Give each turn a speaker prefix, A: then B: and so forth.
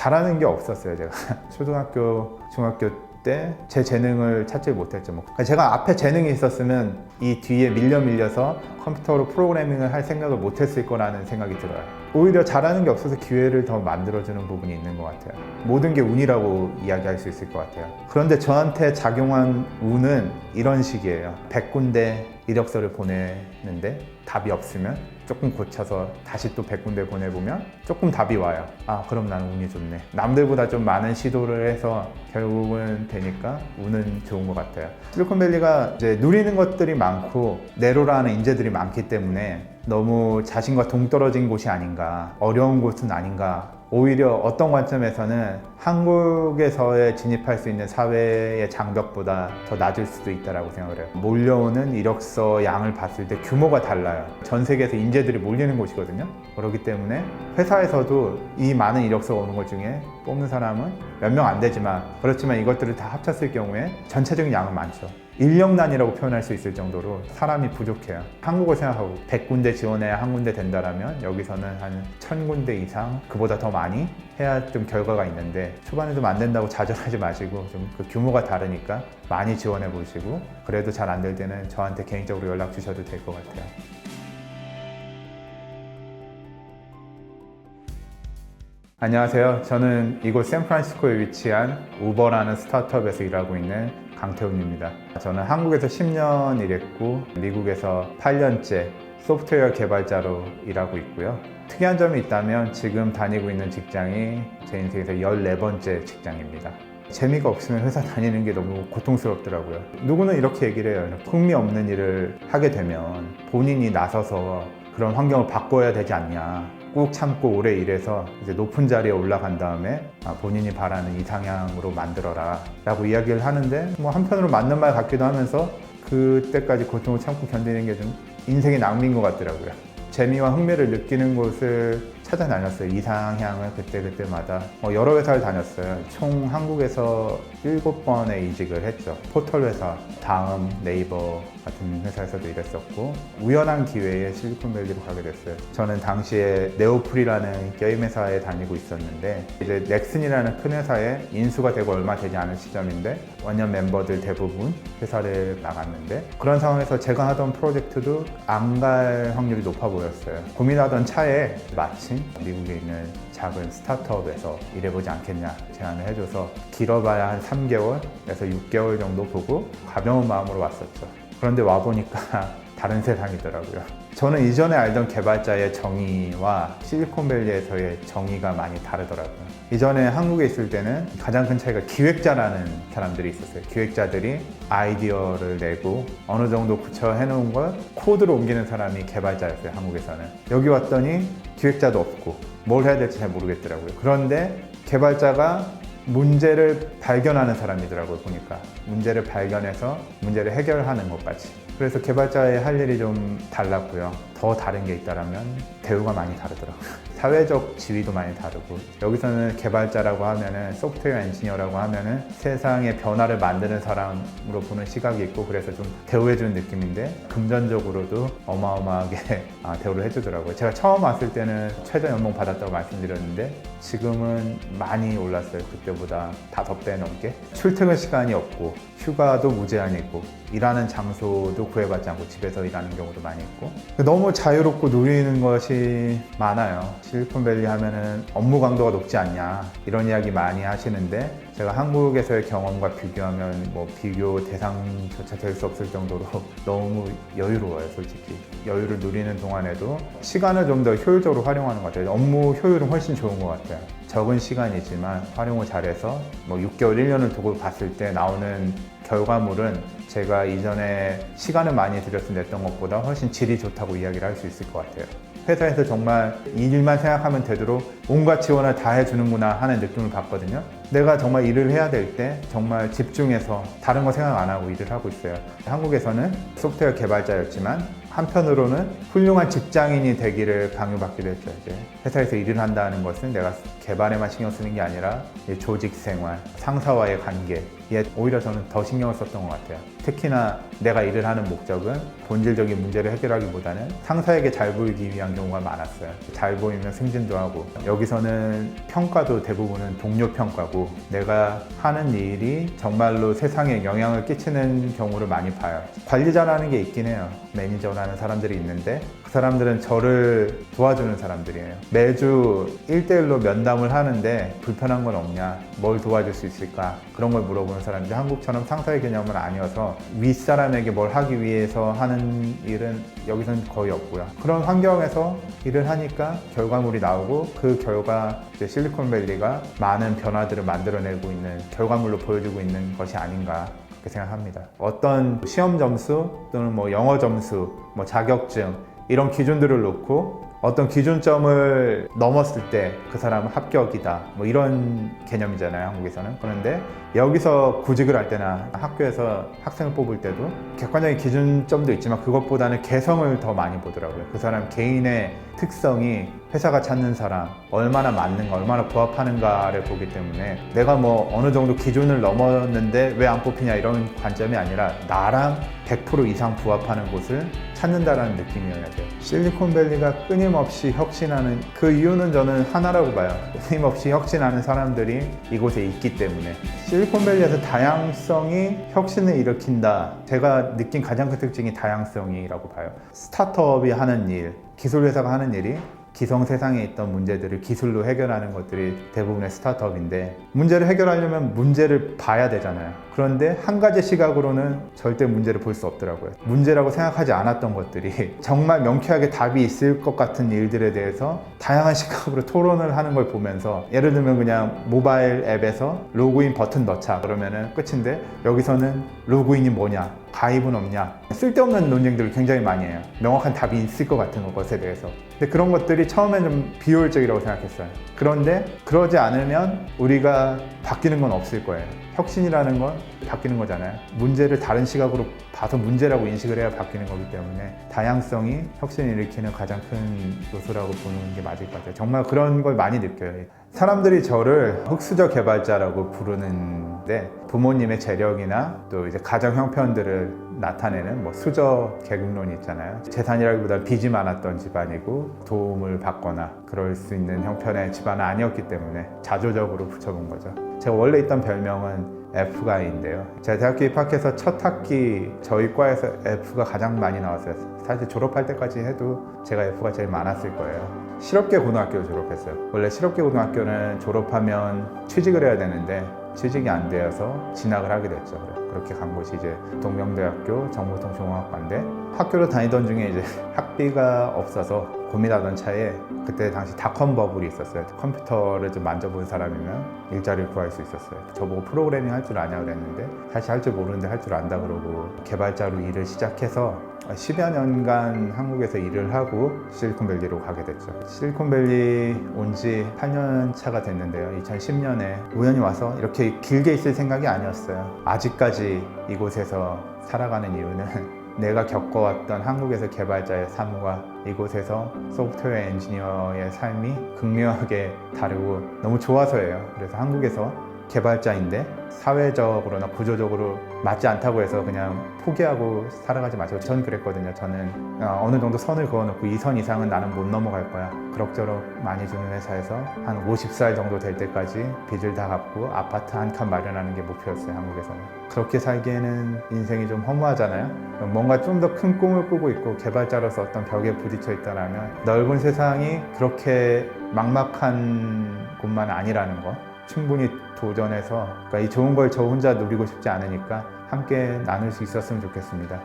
A: 잘하는 게 없었어요. 제가 초등학교, 중학교 때 제 재능을 찾지 못했죠. 그러니까 제가 앞에 재능이 있었으면 이 뒤에 밀려서 컴퓨터로 프로그래밍을 할 생각을 못했을 거라는 생각이 들어요. 오히려 잘하는 게 없어서 기회를 더 만들어주는 부분이 있는 것 같아요. 모든 게 운이라고 이야기할 수 있을 것 같아요. 그런데 저한테 작용한 운은 이런 식이에요. 100군데 이력서를 보내는데 답이 없으면 조금 고쳐서 다시 또 100군데 보내보면 조금 답이 와요. 아, 그럼 나는 운이 좋네. 남들보다 좀 많은 시도를 해서 결국은 되니까 운은 좋은 것 같아요. 실리콘밸리가 이제 누리는 것들이 많고 내로라는 인재들이 많기 때문에 너무 자신과 동떨어진 곳이 아닌가, 어려운 곳은 아닌가. 오히려 어떤 관점에서는 한국에서의 진입할 수 있는 사회의 장벽보다 더 낮을 수도 있다고 생각을 해요. 몰려오는 이력서 양을 봤을 때 규모가 달라요. 전 세계에서 인재들이 몰리는 곳이거든요. 그렇기 때문에 회사에서도 이 많은 이력서가 오는 것 중에 뽑는 사람은 몇 명 안 되지만, 그렇지만 이것들을 다 합쳤을 경우에 전체적인 양은 많죠. 인력난이라고 표현할 수 있을 정도로 사람이 부족해요. 한국을 생각하고 100군데 지원해야 한 군데 된다라면 여기서는 한 1000군데 이상, 그보다 더 많이 해야 좀 결과가 있는데, 초반에 좀 안 된다고 좌절하지 마시고 좀 그 규모가 다르니까 많이 지원해 보시고, 그래도 잘 안 될 때는 저한테 개인적으로 연락 주셔도 될 것 같아요. 안녕하세요. 저는 이곳 샌프란시스코에 위치한 우버라는 스타트업에서 일하고 있는 강태훈입니다. 저는 한국에서 10년 일했고 미국에서 8년째 소프트웨어 개발자로 일하고 있고요. 특이한 점이 있다면 지금 다니고 있는 직장이 제 인생에서 14번째 직장입니다. 재미가 없으면 회사 다니는 게 너무 고통스럽더라고요. 누구는 이렇게 얘기를 해요. 흥미 없는 일을 하게 되면 본인이 나서서 그런 환경을 바꿔야 되지 않냐. 꾹 참고 오래 일해서 이제 높은 자리에 올라간 다음에 본인이 바라는 이상향으로 만들어라 라고 이야기를 하는데, 뭐 한편으로 맞는 말 같기도 하면서 그때까지 고통을 참고 견디는 게 좀 인생의 낭비인 것 같더라고요. 재미와 흥미를 느끼는 곳을 찾아다녔어요. 이상향을 그때마다 여러 회사를 다녔어요. 총 한국에서 7번의 이직을 했죠. 포털 회사, 다음, 네이버 같은 회사에서도 일했었고, 우연한 기회에 실리콘밸리로 가게 됐어요. 저는 당시에 네오플이라는 게임 회사에 다니고 있었는데, 이제 넥슨이라는 큰 회사에 인수가 되고 얼마 되지 않은 시점인데 원년 멤버들 대부분 회사를 나갔는데, 그런 상황에서 제가 하던 프로젝트도 안 갈 확률이 높아 보였어요. 고민하던 차에 마침 미국에 있는 작은 스타트업에서 일해보지 않겠냐 제안을 해줘서, 길어봐야 한 3개월에서 6개월 정도 보고 가벼운 마음으로 왔었죠. 그런데 와보니까 다른 세상이더라고요. 저는 이전에 알던 개발자의 정의와 실리콘밸리에서의 정의가 많이 다르더라고요. 이전에 한국에 있을 때는 가장 큰 차이가 기획자라는 사람들이 있었어요. 기획자들이 아이디어를 내고 어느 정도 구체화해놓은 걸 코드로 옮기는 사람이 개발자였어요, 한국에서는. 여기 왔더니 기획자도 없고 뭘 해야 될지 잘 모르겠더라고요. 그런데 개발자가 문제를 발견하는 사람이더라고요, 보니까. 문제를 발견해서 문제를 해결하는 것까지. 그래서 개발자의 할 일이 좀 달랐고요. 더 다른 게 있다면 대우가 많이 다르더라고요. 사회적 지위도 많이 다르고, 여기서는 개발자라고 하면은, 소프트웨어 엔지니어라고 하면은 세상의 변화를 만드는 사람으로 보는 시각이 있고, 그래서 좀 대우해주는 느낌인데, 금전적으로도 어마어마하게 대우를 해주더라고요. 제가 처음 왔을 때는 최저 연봉 받았다고 말씀드렸는데 지금은 많이 올랐어요. 그때보다 5배 넘게. 출퇴근 시간이 없고 휴가도 무제한이고 일하는 장소도 구애받지 않고 집에서 일하는 경우도 많이 있고, 너무 자유롭고 누리는 것이 많아요. 실리콘밸리 하면은 업무 강도가 높지 않냐 이런 이야기 많이 하시는데, 제가 한국에서의 경험과 비교하면 뭐 비교 대상조차 될 수 없을 정도로 너무 여유로워요, 솔직히. 여유를 누리는 동안에도 시간을 좀 더 효율적으로 활용하는 것 같아요. 업무 효율은 훨씬 좋은 것 같아요. 적은 시간이지만 활용을 잘해서 뭐 6개월, 1년을 두고 봤을 때 나오는 결과물은 제가 이전에 시간을 많이 들여서 냈던 것보다 훨씬 질이 좋다고 이야기를 할 수 있을 것 같아요. 회사에서 정말 이 일만 생각하면 되도록 온갖 지원을 다 해주는구나 하는 느낌을 받거든요. 내가 정말 일을 해야 될 때 정말 집중해서 다른 거 생각 안 하고 일을 하고 있어요. 한국에서는 소프트웨어 개발자였지만 한편으로는 훌륭한 직장인이 되기를 강요받기도 했죠. 이제 회사에서 일을 한다는 것은 내가 개발에만 신경 쓰는 게 아니라 조직 생활, 상사와의 관계, 에 오히려 저는 더 신경을 썼던 것 같아요. 특히나 내가 일을 하는 목적은 본질적인 문제를 해결하기보다는 상사에게 잘 보이기 위한 경우가 많았어요. 잘 보이면 승진도 하고, 여기서는 평가도 대부분은 동료 평가고, 내가 하는 일이 정말로 세상에 영향을 끼치는 경우를 많이 봐요. 관리자라는 게 있긴 해요. 매니저라는 사람들이 있는데 그 사람들은 저를 도와주는 사람들이에요. 매주 1대1로 면담을 하는데 불편한 건 없냐, 뭘 도와줄 수 있을까, 그런 걸 물어보는 사람인데, 한국처럼 상사의 개념은 아니어서 윗사람에게 뭘 하기 위해서 하는 일은 여기서는 거의 없고요. 그런 환경에서 일을 하니까 결과물이 나오고, 그 결과 이제 실리콘밸리가 많은 변화들을 만들어내고 있는 결과물로 보여주고 있는 것이 아닌가 생각합니다. 어떤 시험 점수 또는 뭐 영어 점수, 뭐 자격증, 이런 기준들을 놓고 어떤 기준점을 넘었을 때 그 사람은 합격이다, 뭐 이런 개념이잖아요, 한국에서는. 그런데 여기서 구직을 할 때나 학교에서 학생을 뽑을 때도 객관적인 기준점도 있지만 그것보다는 개성을 더 많이 보더라고요. 그 사람 개인의 특성이 회사가 찾는 사람, 얼마나 맞는가, 얼마나 부합하는가를 보기 때문에, 내가 뭐 어느 정도 기준을 넘었는데 왜 안 뽑히냐 이런 관점이 아니라 나랑 100% 이상 부합하는 곳을 찾는다라는 느낌이어야 돼요. 실리콘밸리가 끊임없이 혁신하는 그 이유는 저는 하나라고 봐요. 끊임없이 혁신하는 사람들이 이곳에 있기 때문에. 실리콘밸리에서 다양성이 혁신을 일으킨다. 제가 느낀 가장 큰 특징이 다양성이라고 봐요. 스타트업이 하는 일, 기술회사가 하는 일이 기성세상에 있던 문제들을 기술로 해결하는 것들이 대부분의 스타트업인데, 문제를 해결하려면 문제를 봐야 되잖아요. 그런데 한 가지 시각으로는 절대 문제를 볼 수 없더라고요. 문제라고 생각하지 않았던 것들이 정말 명쾌하게 답이 있을 것 같은 일들에 대해서 다양한 시각으로 토론을 하는 걸 보면서, 예를 들면 그냥 모바일 앱에서 로그인 버튼 넣자 그러면은 끝인데, 여기서는 로그인이 뭐냐, 가입은 없냐, 쓸데없는 논쟁들을 굉장히 많이 해요. 명확한 답이 있을 것 같은 것에 대해서. 근데 그런 것들이 처음엔 좀 비효율적이라고 생각했어요. 그런데 그러지 않으면 우리가 바뀌는 건 없을 거예요. 혁신이라는 건 바뀌는 거잖아요. 문제를 다른 시각으로 봐서 문제라고 인식을 해야 바뀌는 거기 때문에, 다양성이 혁신을 일으키는 가장 큰 요소라고 보는 게 맞을 것 같아요. 정말 그런 걸 많이 느껴요. 사람들이 저를 흑수저 개발자라고 부르는데, 부모님의 재력이나 또 이제 가정 형편들을 나타내는 뭐 수저 계급론이 있잖아요. 재산이라기보다 빚이 많았던 집안이고 도움을 받거나 그럴 수 있는 형편의 집안은 아니었기 때문에 자조적으로 붙여본 거죠. 제가 원래 있던 별명은 F가인데요. 제가 대학교 입학해서 첫 학기 저희 과에서 F가 가장 많이 나왔어요. 사실 졸업할 때까지 해도 제가 F가 제일 많았을 거예요. 실업계 고등학교를 졸업했어요. 원래 실업계 고등학교는 졸업하면 취직을 해야 되는데 취직이 안 되어서 진학을 하게 됐죠. 그렇게 간 곳이 이제 동명대학교 정보통신공학과인데, 학교를 다니던 중에 이제 학비가 없어서 고민하던 차에 그때 당시 닷컴 버블이 있었어요. 컴퓨터를 좀 만져본 사람이면 일자리를 구할 수 있었어요. 저보고 프로그래밍 할 줄 아냐고 그랬는데, 사실 할 줄 모르는데 할 줄 안다 그러고 개발자로 일을 시작해서 10여 년간 한국에서 일을 하고 실리콘밸리로 가게 됐죠. 실리콘밸리 온 지 8년 차가 됐는데요. 2010년에 우연히 와서, 이렇게 길게 있을 생각이 아니었어요. 아직까지 이곳에서 살아가는 이유는 내가 겪어왔던 한국에서 개발자의 삶과 이곳에서 소프트웨어 엔지니어의 삶이 극명하게 다르고 너무 좋아서예요. 그래서 한국에서 개발자인데 사회적으로나 구조적으로 맞지 않다고 해서 그냥 포기하고 살아가지 마시고, 전 그랬거든요. 저는 어느 정도 선을 그어놓고 이 선 이상은 나는 못 넘어갈 거야. 그럭저럭 많이 주는 회사에서 한 50살 정도 될 때까지 빚을 다 갚고 아파트 한 칸 마련하는 게 목표였어요, 한국에서는. 그렇게 살기에는 인생이 좀 허무하잖아요. 뭔가 좀 더 큰 꿈을 꾸고 있고 개발자로서 어떤 벽에 부딪혀 있다면 넓은 세상이 그렇게 막막한 곳만 아니라는 거, 충분히 도전해서, 그러니까 이 좋은 걸 저 혼자 누리고 싶지 않으니까 함께 나눌 수 있었으면 좋겠습니다.